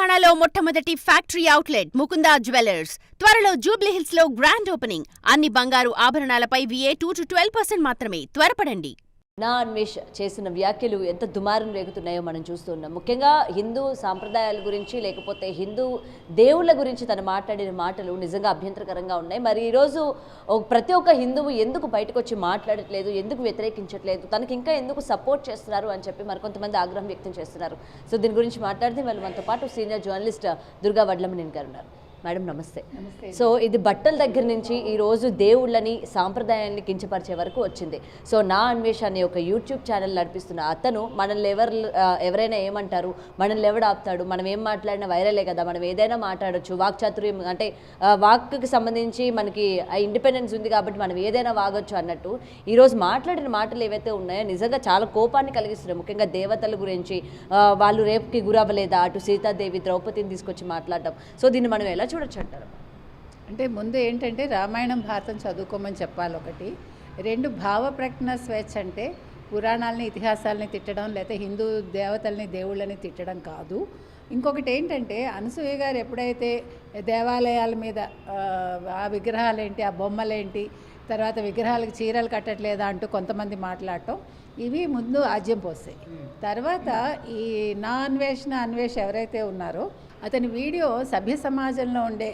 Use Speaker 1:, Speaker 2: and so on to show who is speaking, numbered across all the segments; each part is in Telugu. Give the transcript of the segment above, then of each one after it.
Speaker 1: తెలంగాణలో మొట్టమొదటి ఫ్యాక్టరీ అవుట్లెట్ ముకుందా జ్యువెలర్స్ త్వరలో జూబ్లీహిల్స్ లో గ్రాండ్ ఓపెనింగ్. అన్ని బంగారు ఆభరణాలపై VA 2 to 12% మాత్రమే. త్వరపడండి.
Speaker 2: నా అన్వేష్ చేసిన వ్యాఖ్యలు ఎంత దుమారం రేగుతున్నాయో మనం చూస్తున్నాం. ముఖ్యంగా హిందూ సాంప్రదాయాల గురించి లేకపోతే హిందూ దేవుళ్ళ గురించి తను మాట్లాడిన మాటలు నిజంగా అభ్యంతరకరంగా ఉన్నాయి. మరి ఈరోజు ప్రతి ఒక్క హిందువు ఎందుకు బయటకు వచ్చి మాట్లాడట్లేదు, ఎందుకు వ్యతిరేకించట్లేదు, తనకి ఇంకా ఎందుకు సపోర్ట్ చేస్తున్నారు అని చెప్పి మరికొంతమంది ఆగ్రహం వ్యక్తం చేస్తున్నారు. సో దీని గురించి మాట్లాడితే వాళ్ళు మనతో పాటు సీనియర్ జర్నలిస్ట్ దుర్గా వడ్లమనేని గారు ఉన్నారు. మేడం నమస్తే. సో ఇది బట్టల దగ్గర నుంచి ఈరోజు దేవుళ్ళని సాంప్రదాయాన్ని కించపరిచే వరకు వచ్చింది. సో నా అన్వేషణ అనే ఒక యూట్యూబ్ ఛానల్ నడిపిస్తున్న అతను మనల్ని ఎవరైనా ఏమంటారు, మనల్ని ఎవడు ఆపుతాడు, మనం ఏం మాట్లాడినా వైరలే కదా, మనం ఏదైనా మాట్లాడచ్చు, వాక్చాతుర్యం అంటే వాక్కి సంబంధించి మనకి ఇండిపెండెన్స్ ఉంది కాబట్టి మనం ఏదైనా వాగొచ్చు అన్నట్టు ఈరోజు మాట్లాడిన మాటలు ఏవైతే ఉన్నాయో నిజంగా చాలా కోపాన్ని కలిగిస్తున్నాయి. ముఖ్యంగా దేవతల గురించి వాళ్ళు రేపుకి గురవ్వలేదా, అటు సీతాదేవి ద్రౌపదిని తీసుకొచ్చి మాట్లాడడం. సో దీన్ని మనం ఎలా చూడొచ్చు అంటారు?
Speaker 3: అంటే ముందు ఏంటంటే రామాయణం భారతం చదువుకోమని చెప్పాలి. ఒకటి, రెండు, భావ ప్రకటన స్వేచ్ఛ అంటే పురాణాలని ఇతిహాసాలని తిట్టడం లేకపోతే హిందూ దేవతల్ని దేవుళ్ళని తిట్టడం కాదు. ఇంకొకటి ఏంటంటే అనసూయ గారు ఎప్పుడైతే దేవాలయాల మీద ఆ విగ్రహాలేంటి, ఆ బొమ్మలేంటి, తర్వాత విగ్రహాలకు చీరలు కట్టట్లేదా అంటూ కొంతమంది మాట్లాడటం, ఇవి ముందు ఆజ్యం పోస్తాయి. తర్వాత ఈ నా అన్వేష్ ఎవరైతే ఉన్నారో అతని వీడియో సభ్య సమాజంలో ఉండే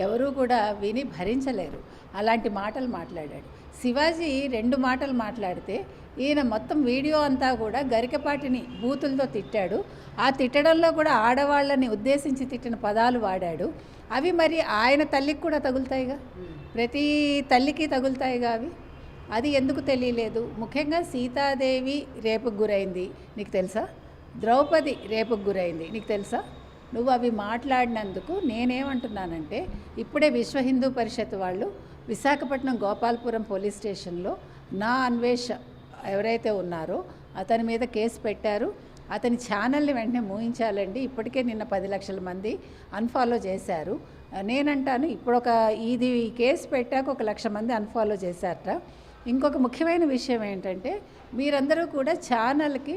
Speaker 3: ఎవరూ కూడా విని భరించలేరు. అలాంటి మాటలు మాట్లాడాడు. శివాజీ 2 మాటలు మాట్లాడితే ఈయన మొత్తం వీడియో అంతా కూడా గరికపాటిని బూతులతో తిట్టాడు. ఆ తిట్టడంలో కూడా ఆడవాళ్ళని ఉద్దేశించి తిట్టిన పదాలు వాడాడు. అవి మరి ఆయన తల్లికి కూడా తగులుతాయిగా, ప్రతి తల్లికి తగులుతాయిగా అవి. అది ఎందుకు తెలియలేదు? ముఖ్యంగా సీతాదేవి రేపుకు గురైంది, నీకు తెలుసా? ద్రౌపది రేపుకు గురైంది, నీకు తెలుసా? నువ్వు అవి మాట్లాడినందుకు నేనేమంటున్నానంటే, ఇప్పుడే విశ్వ హిందూ పరిషత్ వాళ్ళు విశాఖపట్నం గోపాలపురం పోలీస్ స్టేషన్లో నా అన్వేష్ ఎవరైతే ఉన్నారో అతని మీద కేసు పెట్టారు. అతని ఛానల్ని వెంటనే మూయించాలండి. ఇప్పటికే నిన్న 10 లక్షల మంది అన్ఫాలో చేశారు. నేనంటాను ఇప్పుడు ఇది కేసు పెట్టాక 1 లక్ష మంది అన్ఫాలో చేశారట. ఇంకొక ముఖ్యమైన విషయం ఏంటంటే, మీరందరూ కూడా ఛానల్కి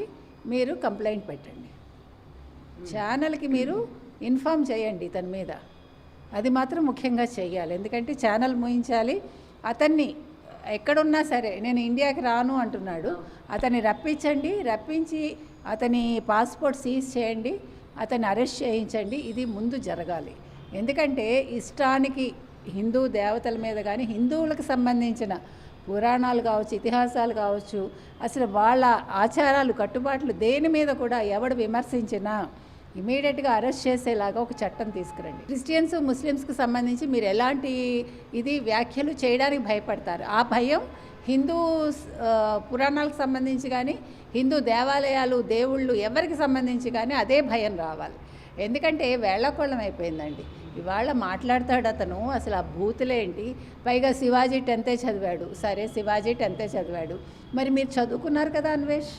Speaker 3: మీరు కంప్లైంట్ పెట్టండి, ఛానల్కి మీరు ఇన్ఫామ్ చేయండి ఇతని మీద. అది మాత్రం ముఖ్యంగా చేయాలి. ఎందుకంటే ఛానల్ మూయించాలి. అతన్ని ఎక్కడున్నా సరే, నేను ఇండియాకి రాను అంటున్నాడు, అతన్ని రప్పించి అతని పాస్పోర్ట్ సీజ్ చేయండి, అతన్ని అరెస్ట్ చేయించండి. ఇది ముందు జరగాలి. ఎందుకంటే ఇష్టానికి హిందూ దేవతల మీద కానీ హిందువులకు సంబంధించిన పురాణాలు కావచ్చు, ఇతిహాసాలు కావచ్చు, అసలు వాళ్ళ ఆచారాలు కట్టుబాట్లు దేని మీద కూడా ఎవడు విమర్శించినా ఇమీడియట్గా అరెస్ట్ చేసేలాగా ఒక చట్టం తీసుకురండి. క్రిస్టియన్స్, ముస్లిమ్స్కి సంబంధించి మీరు ఎలాంటి వ్యాఖ్యలు చేయడానికి భయపడతారు. ఆ భయం హిందూ పురాణాలకు సంబంధించి కానీ హిందూ దేవాలయాలు, దేవుళ్ళు ఎవరికి సంబంధించి కానీ అదే భయం రావాలి. ఎందుకంటే వేళాకోళం అయిపోయిందండి. ఇవాళ మాట్లాడతాడు అతను, అసలు ఆ బూతులేంటి. పైగా శివాజీ 10th చదివాడు. సరే, శివాజీ 10th చదివాడు, మరి మీరు చదువుకున్నారు కదా అన్వేష్,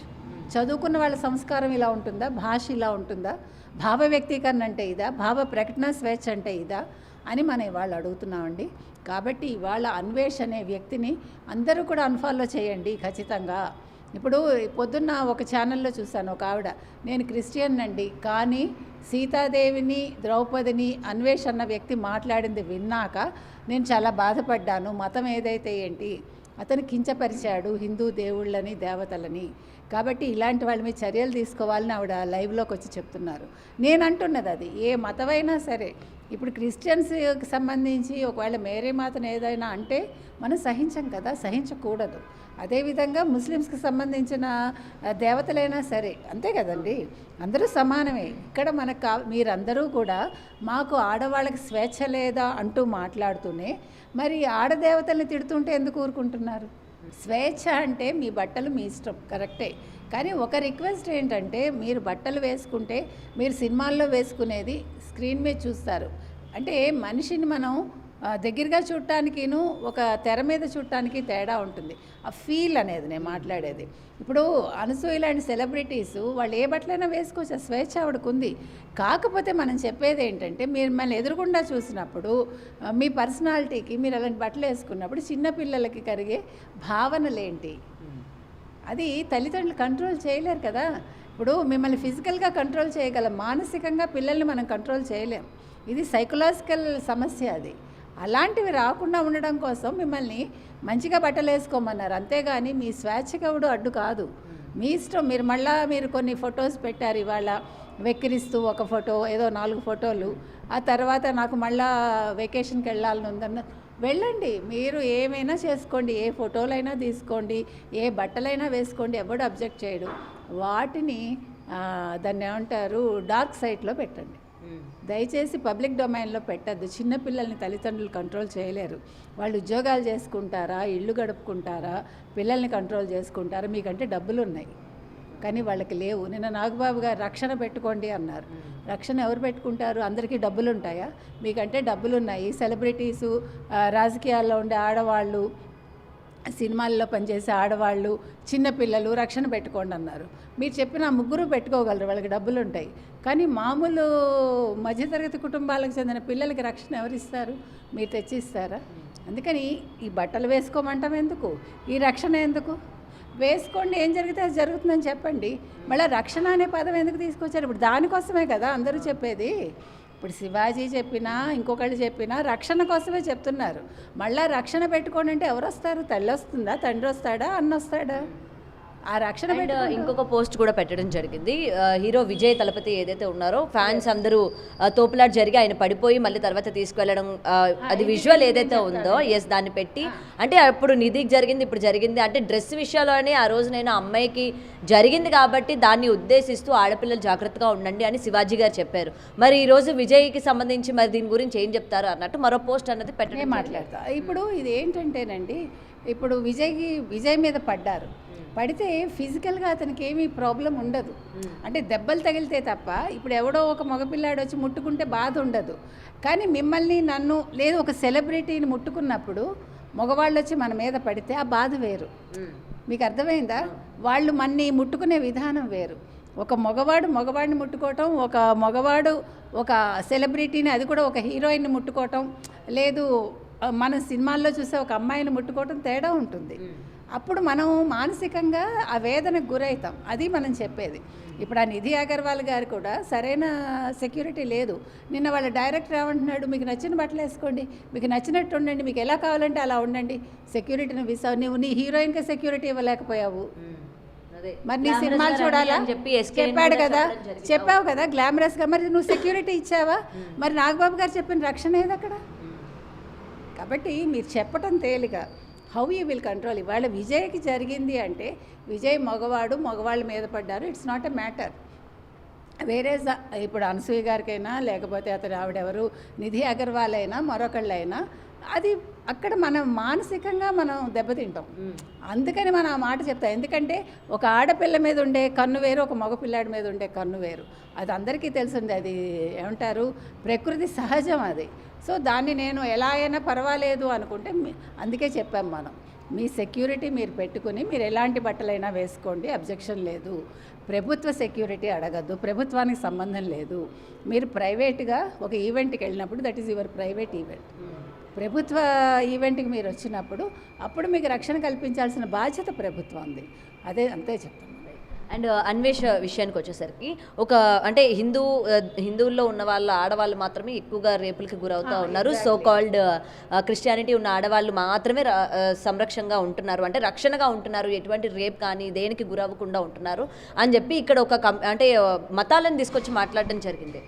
Speaker 3: చదువుకున్న వాళ్ళ సంస్కారం ఇలా ఉంటుందా, భాష ఇలా ఉంటుందా, భావ వ్యక్తీకరణ అంటే ఇదా, భావ ప్రకటన స్వేచ్ఛ అంటే ఇదా అని మనం ఇవాళ అడుగుతున్నామండి. కాబట్టి ఇవాళ అన్వేష్ అనే వ్యక్తిని అందరూ కూడా అన్ఫాలో చేయండి ఖచ్చితంగా. ఇప్పుడు పొద్దున్న ఒక ఛానల్లో చూశాను, ఒక ఆవిడ, నేను క్రిస్టియన్ అండి, కానీ సీతాదేవిని, ద్రౌపదిని అన్వేష్ అన్న వ్యక్తి మాట్లాడింది విన్నాక నేను చాలా బాధపడ్డాను. మతం ఏదైతే ఏంటి, అతను కించపరిచాడు హిందూ దేవుళ్ళని, దేవతలని. కాబట్టి ఇలాంటి వాళ్ళ మీద చర్యలు తీసుకోవాలని ఆవిడ లైవ్లోకి వచ్చి చెప్తున్నారు. నేను అంటున్నది అది ఏ మతమైనా సరే. ఇప్పుడు క్రిస్టియన్స్కి సంబంధించి ఒకవేళ మేరీ మాతను ఏదైనా అంటే మనం సహించం కదా, సహించకూడదు. అదేవిధంగా ముస్లిమ్స్కి సంబంధించిన దేవతలైనా సరే అంతే కదండి, అందరూ సమానమే. ఇక్కడ మీరందరూ కూడా మాకు ఆడవాళ్ళకి స్వేచ్ఛ లేదా అంటూ మాట్లాడుతూనే మరి ఆడదేవతల్ని తిడుతుంటే ఎందుకు ఊరుకుంటున్నారు? స్వేచ్ఛ అంటే మీ బట్టలు మీ ఇష్టం, కరెక్టే. కానీ ఒక రిక్వెస్ట్ ఏంటంటే, మీరు బట్టలు వేసుకుంటే మీరు సినిమాల్లో వేసుకునేది స్క్రీన్ మీద చూస్తారు. అంటే మనిషిని మనం దగ్గరగా చూడటానికిను ఒక తెర మీద చూడటానికి తేడా ఉంటుంది. ఆ ఫీల్ అనేది నేను మాట్లాడేది. ఇప్పుడు అనసూయ లాంటి సెలబ్రిటీస్ వాళ్ళు ఏ బట్టలైనా వేసుకోవచ్చు, ఆ స్వేచ్ఛ ఆవిడకు ఉంది. కాకపోతే మనం చెప్పేది ఏంటంటే, మీరు మన ఎదురుగుండా చూసినప్పుడు మీ పర్సనాలిటీకి మీరు అలాంటి బట్టలు వేసుకున్నప్పుడు చిన్నపిల్లలకి కలిగే భావనలేంటి, అది తల్లిదండ్రులు కంట్రోల్ చేయలేరు కదా. ఇప్పుడు మిమ్మల్ని ఫిజికల్గా కంట్రోల్ చేయగలం, మానసికంగా పిల్లల్ని మనం కంట్రోల్ చేయలేం. ఇది సైకలాజికల్ సమస్య. అది అలాంటివి రాకుండా ఉండడం కోసం మిమ్మల్ని మంచిగా బట్టలు వేసుకోమన్నారు, అంతేగాని మీ స్వేచ్ఛకెవడు అడ్డు కాదు. మీ ఇష్టం. మీరు కొన్ని ఫొటోస్ పెట్టారు ఇవాళ వెక్కిరిస్తూ, ఒక ఫోటో ఏదో 4 ఫోటోలు, ఆ తర్వాత నాకు మళ్ళా వెకేషన్కి వెళ్ళాలని ఉందన్న వెళ్ళండి. మీరు ఏమైనా చేసుకోండి, ఏ ఫోటోలైనా తీసుకోండి, ఏ బట్టలైనా వేసుకోండి, ఎవడు అబ్జెక్ట్ చేయడు. వాటిని దాన్ని ఏమంటారు, డార్క్ సైట్లో పెట్టండి. దయచేసి పబ్లిక్ డొమైన్లో పెట్టద్దు. చిన్నపిల్లల్ని తల్లిదండ్రులు కంట్రోల్ చేయలేరు. వాళ్ళు ఉద్యోగాలు చేసుకుంటారా, ఇల్లు గడుపుకుంటారా, పిల్లల్ని కంట్రోల్ చేసుకుంటారా? మీకంటే డబ్బులు ఉన్నాయి కానీ వాళ్ళకి లేవు. నిన్న నాగబాబు గారు రక్షణ పెట్టుకోండి అన్నారు. రక్షణ ఎవరు పెట్టుకుంటారు? అందరికీ డబ్బులు ఉంటాయా? మీకంటే డబ్బులు ఉన్నాయి. సెలబ్రిటీసు, రాజకీయాల్లో ఉండే ఆడవాళ్ళు, సినిమాల్లో పనిచేసే ఆడవాళ్ళు, చిన్నపిల్లలు రక్షణ పెట్టుకోండి అన్నారు. మీరు చెప్పిన 3 పెట్టుకోగలరు, వాళ్ళకి డబ్బులు ఉంటాయి. కానీ మామూలు మధ్యతరగతి కుటుంబాలకు చెందిన పిల్లలకి రక్షణ ఎవరిస్తారు? మీరు తెచ్చిస్తారా? అందుకని ఈ బట్టలు వేసుకోమంటాం ఎందుకు, ఈ రక్షణ ఎందుకు? వేసుకోండి, ఏం జరిగితే అది జరుగుతుందని చెప్పండి. మళ్ళీ రక్షణ అనే పదం ఎందుకు తీసుకొచ్చారు? ఇప్పుడు దానికోసమే కదా అందరూ చెప్పేది. ఇప్పుడు శివాజీ చెప్పినా ఇంకొకళ్ళు చెప్పినా రక్షణ కోసమే చెప్తున్నారు. మళ్ళీ రక్షణ పెట్టుకోండి అంటే ఎవరు వస్తారు? తల్లి వస్తుందా, తండ్రి వస్తాడా, అన్న వస్తాడా? ఆ రక్షణ
Speaker 2: ఇంకొక పోస్ట్ కూడా పెట్టడం జరిగింది. హీరో విజయ్ తలపతి ఏదైతే ఉన్నారో, ఫ్యాన్స్ అందరూ తోపులాట జరిగి ఆయన పడిపోయి మళ్ళీ తర్వాత తీసుకువెళ్ళడం, అది విజువల్ ఏదైతే ఉందో దాన్ని పెట్టి, అంటే అప్పుడు నిధికి జరిగింది, ఇప్పుడు జరిగింది అంటే డ్రెస్ విషయాల్లోనే ఆ రోజు నేను అమ్మాయికి జరిగింది కాబట్టి దాన్ని ఉద్దేశిస్తూ ఆడపిల్లలు జాగ్రత్తగా ఉండండి అని శివాజీ గారు చెప్పారు. మరి ఈ రోజు విజయ్కి సంబంధించి మరి దీని గురించి ఏం చెప్తారు అన్నట్టు మరో పోస్ట్ అన్నది పెట్టడం
Speaker 3: మాట్లాడతా. ఇప్పుడు ఇది ఏంటంటేనండి, ఇప్పుడు విజయ్ మీద పడితే ఫిజికల్గా అతనికి ఏమీ ప్రాబ్లం ఉండదు, అంటే దెబ్బలు తగిలితే తప్ప. ఇప్పుడు ఎవడో ఒక మగపిల్లాడు వచ్చి ముట్టుకుంటే బాధ ఉండదు. కానీ మిమ్మల్ని, నన్ను, లేదు ఒక సెలబ్రిటీని ముట్టుకున్నప్పుడు మగవాళ్ళు వచ్చి మన మీద పడితే ఆ బాధ వేరు. మీకు అర్థమైందా? వాళ్ళు మన్ని ముట్టుకునే విధానం వేరు. ఒక మగవాడిని ముట్టుకోవటం, ఒక మగవాడు ఒక సెలబ్రిటీని, అది కూడా ఒక హీరోయిన్ని ముట్టుకోవటం, లేదు మన సినిమాల్లో చూసే ఒక అమ్మాయిని ముట్టుకోవటం తేడా ఉంటుంది. అప్పుడు మనం మానసికంగా ఆ వేదనకు గురవుతాం. అది మనం చెప్పేది. ఇప్పుడు ఆ నిధి అగర్వాల్ గారు కూడా సరైన సెక్యూరిటీ లేదు. నిన్న వాళ్ళ డైరెక్టర్ ఏమంటున్నాడు, మీకు నచ్చిన బట్టలు వేసుకోండి, మీకు నచ్చినట్టు ఉండండి, మీకు ఎలా కావాలంటే అలా ఉండండి, సెక్యూరిటీని విసావు. నువ్వు నీ హీరోయిన్కి సెక్యూరిటీ ఇవ్వలేకపోయావు, మరి నీ సినిమాలు చూడాలా? చెప్పావు కదా గ్లామరస్గా, మరి నువ్వు సెక్యూరిటీ ఇచ్చావా? మరి నాగబాబు గారు చెప్పిన రక్షణ ఏది అక్కడ? కాబట్టి మీరు చెప్పటం తేలిక, హౌ యూ విల్ కంట్రోల్. ఇవాళ విజయ్కి జరిగింది అంటే విజయ్ మగవాళ్ళ మీద పడ్డారు, ఇట్స్ నాట్ ఎ మ్యాటర్. వేరే ఇప్పుడు అనసూయ గారికైనా, లేకపోతే ఆవిడెవరు నిధి అగర్వాల్ అయినా, మరొకళ్ళైనా, అది అక్కడ మనం మానసికంగా మనం దెబ్బతింటాం. అందుకని మనం ఆ మాట చెప్తాం. ఎందుకంటే ఒక ఆడపిల్ల మీద ఉండే కన్ను వేరు, ఒక మగపిల్లాడి మీద ఉండే కన్ను వేరు. అది అందరికీ తెలిసింది. అది ఏమంటారు, ప్రకృతి సహజం అది. సో దాన్ని నేను ఎలా అయినా పర్వాలేదు అనుకుంటే, అందుకే చెప్పాం మనం, మీ సెక్యూరిటీ మీరు పెట్టుకుని మీరు ఎలాంటి బట్టలైనా వేసుకోండి, అబ్జెక్షన్ లేదు. ప్రభుత్వ సెక్యూరిటీ అడగద్దు, ప్రభుత్వానికి సంబంధం లేదు. మీరు ప్రైవేట్గా ఒక ఈవెంట్కి వెళ్ళినప్పుడు, that is your private event. ప్రభుత్వ ఈవెంట్కి మీరు వచ్చినప్పుడు అప్పుడు మీకు రక్షణ కల్పించాల్సిన బాధ్యత ప్రభుత్వంది. అంతే చెప్తాను.
Speaker 2: అండ్ అన్వేష విషయానికి వచ్చేసరికి, అంటే హిందువుల్లో ఉన్న ఆడవాళ్ళు మాత్రమే ఎక్కువగా రేపులకి గురవుతూ ఉన్నారు. సో కాల్డ్ క్రిస్టియానిటీ ఉన్న ఆడవాళ్ళు మాత్రమే సంరక్షణగా ఉంటున్నారు, అంటే రక్షణగా ఉంటున్నారు, ఎటువంటి రేప్ కానీ దేనికి గురవ్వకుండా ఉంటున్నారు అని చెప్పి ఇక్కడ అంటే మతాలను తీసుకొచ్చి మాట్లాడడం జరిగింది.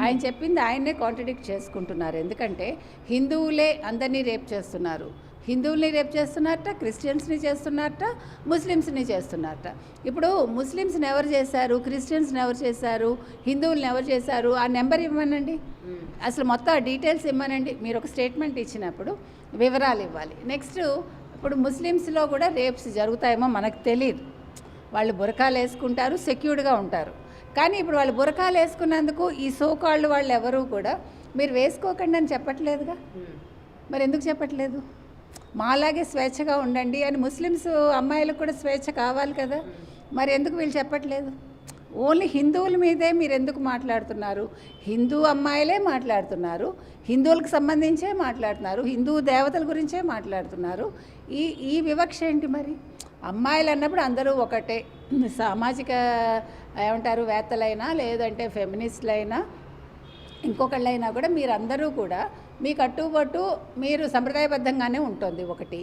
Speaker 3: ఆయన చెప్పింది ఆయన్నే కాంట్రడిక్ట్ చేసుకుంటున్నారు. ఎందుకంటే హిందువులే అందరినీ రేప్ చేస్తున్నారు, హిందువుల్ని రేప్ చేస్తున్నారట, క్రిస్టియన్స్ని చేస్తున్నారట, ముస్లిమ్స్ని చేస్తున్నారట. ఇప్పుడు ముస్లిమ్స్ని ఎవరు చేశారు, క్రిస్టియన్స్ని ఎవరు చేశారు, హిందువుల్ని ఎవరు చేశారు, ఆ నెంబర్ ఇవ్వమనండి, అసలు మొత్తం డీటెయిల్స్ ఇవ్వమనండి. మీరు ఒక స్టేట్మెంట్ ఇచ్చినప్పుడు వివరాలు ఇవ్వాలి. నెక్స్ట్, ఇప్పుడు ముస్లిమ్స్లో కూడా రేప్స్ జరుగుతాయేమో మనకు తెలియదు. వాళ్ళు బురకాలు వేసుకుంటారు, సెక్యూర్డ్గా ఉంటారు. కానీ ఇప్పుడు వాళ్ళు బురకాలు వేసుకున్నందుకు ఈ సోకాళ్ళు వాళ్ళు ఎవరు కూడా మీరు వేసుకోకండి అని చెప్పట్లేదుగా. మరి ఎందుకు చెప్పట్లేదు? మాలాగే స్వేచ్ఛగా ఉండండి అని ముస్లిమ్స్ అమ్మాయిలకు కూడా స్వేచ్ఛ కావాలి కదా, మరి ఎందుకు వీళ్ళు చెప్పట్లేదు? ఓన్లీ హిందువుల మీదే మీరు ఎందుకు మాట్లాడుతున్నారు? హిందూ అమ్మాయిలే మాట్లాడుతున్నారు, హిందువులకు సంబంధించే మాట్లాడుతున్నారు, హిందూ దేవతల గురించే మాట్లాడుతున్నారు. ఈ వివక్ష ఏంటి మరి? అమ్మాయిలు అన్నప్పుడు అందరూ ఒకటే, సామాజిక ఏమంటారు వేత్తలైనా లేదంటే ఫెమినిస్టులైనా ఇంకొకళ్ళైనా కూడా మీరందరూ కూడా మీ కట్టుబట్టు మీరు సంప్రదాయబద్ధంగానే ఉంటుంది ఒకటి.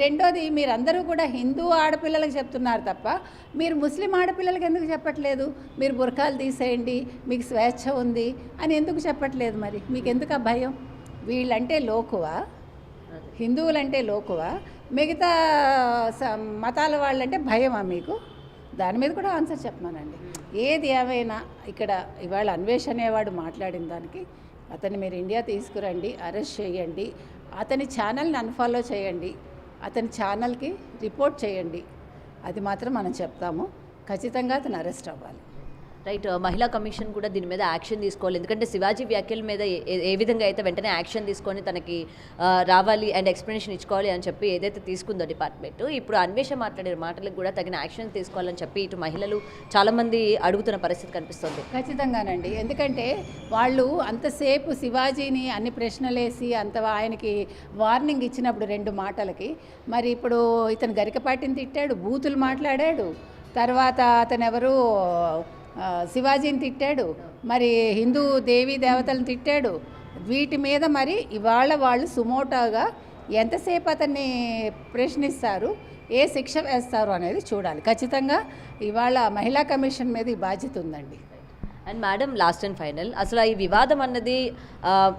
Speaker 3: రెండోది మీరందరూ కూడా హిందూ ఆడపిల్లలకు చెప్తున్నారు తప్ప మీరు ముస్లిం ఆడపిల్లలకి ఎందుకు చెప్పట్లేదు? మీరు బుర్ఖాలు తీసేయండి, మీకు స్వేచ్ఛ ఉంది అని ఎందుకు చెప్పట్లేదు? మరి మీకు ఎందుకు ఆ భయం? వీళ్ళంటే లోకువా, హిందువులంటే లోకువా, మిగతా మతాల వాళ్ళంటే భయమా మీకు? దాని మీద కూడా ఆన్సర్ చెప్పమానండి. ఏది ఏమైనా ఇక్కడ ఇవాళ అన్వేష్ అనేవాడు మాట్లాడిన దానికి అతన్ని మీరు ఇండియా తీసుకురండి, అరెస్ట్ చేయండి, అతని ఛానల్ని అన్ఫాలో చేయండి, అతని ఛానల్కి రిపోర్ట్ చేయండి, అది మాత్రం మనం చెప్తాము. ఖచ్చితంగా అతను అరెస్ట్ అవ్వాలి.
Speaker 2: రైట్. మహిళా కమిషన్ కూడా దీని మీద యాక్షన్ తీసుకోవాలి. ఎందుకంటే శివాజీ వ్యాఖ్యల మీద ఏ విధంగా అయితే వెంటనే యాక్షన్ తీసుకొని తనకి రావాలి అండ్ ఎక్స్ప్లెనేషన్ ఇచ్చుకోవాలి అని చెప్పి ఏదైతే తీసుకుందో డిపార్ట్మెంట్, ఇప్పుడు అన్వేష మాట్లాడే మాటలకు కూడా తగిన యాక్షన్ తీసుకోవాలని చెప్పి ఇటు మహిళలు చాలామంది అడుగుతున్న పరిస్థితి కనిపిస్తుంది.
Speaker 3: ఖచ్చితంగానండి. ఎందుకంటే వాళ్ళు అంతసేపు శివాజీని అన్ని ప్రశ్నలేసి ఆయనకి వార్నింగ్ ఇచ్చినప్పుడు 2 మాటలకి, మరి ఇప్పుడు ఇతను గరికపాటిని తిట్టాడు, బూతులు మాట్లాడాడు, తర్వాత అతను ఎవరు శివాజీని తిట్టాడు, మరి హిందూ దేవీ దేవతలను తిట్టాడు. వీటి మీద మరి ఇవాళ వాళ్ళు సుమోటోగా ఎంతసేపు అతన్ని ప్రశ్నిస్తారు, ఏ శిక్ష వేస్తారు అనేది చూడాలి. ఖచ్చితంగా ఇవాళ మహిళా కమిషన్ మీద ఈ బాధ్యత ఉందండి.
Speaker 2: And madam, last and final, అసలు ఈ వివాదం అన్నది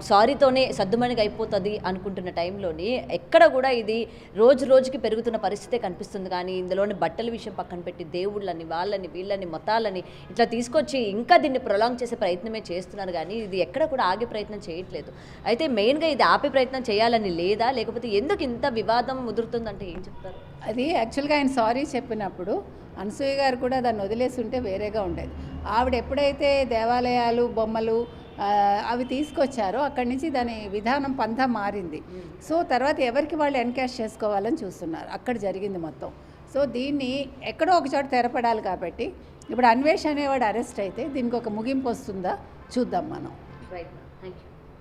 Speaker 2: సారీతోనే సద్దుమణిగా అయిపోతుంది అనుకుంటున్న టైంలోని ఎక్కడ కూడా ఇది రోజు రోజుకి పెరుగుతున్న పరిస్థితే కనిపిస్తుంది. కానీ ఇందులోని బట్టల విషయం పక్కన పెట్టి దేవుళ్ళని, వాళ్ళని, వీళ్ళని, మతాలని ఇట్లా తీసుకొచ్చి ఇంకా దీన్ని ప్రొలాంగ్ చేసే ప్రయత్నమే చేస్తున్నారు. కానీ ఇది ఎక్కడ కూడా ఆగే ప్రయత్నం చేయట్లేదు. అయితే మెయిన్గా ఇది ఆపే ప్రయత్నం చేయాలని లేదా, లేకపోతే ఎందుకు ఇంత వివాదం ముదురుతుందంటే ఏం చెప్తారు?
Speaker 3: అది యాక్చువల్గా ఆయన సారీ చెప్పినప్పుడు అనసూయ గారు కూడా దాన్ని వదిలేసి ఉంటే వేరేగా ఉండేది. ఆవిడ ఎప్పుడైతే దేవాలయాలు, బొమ్మలు అవి తీసుకొచ్చారో అక్కడి నుంచి దాని విధానం పంథా మారింది. సో తర్వాత ఎవరికి వాళ్ళు ఎన్కాష్ చేసుకోవాలని చూస్తున్నారు. అక్కడ జరిగింది మొత్తం. సో దీన్ని ఎక్కడో ఒక చోట తెరపడాలి. కాబట్టి ఇప్పుడు అన్వేష్ అనేవాడు అరెస్ట్ అయితే దీనికి ఒక ముగింపు వస్తుందా చూద్దాం మనం.
Speaker 2: రైట్. Thank you.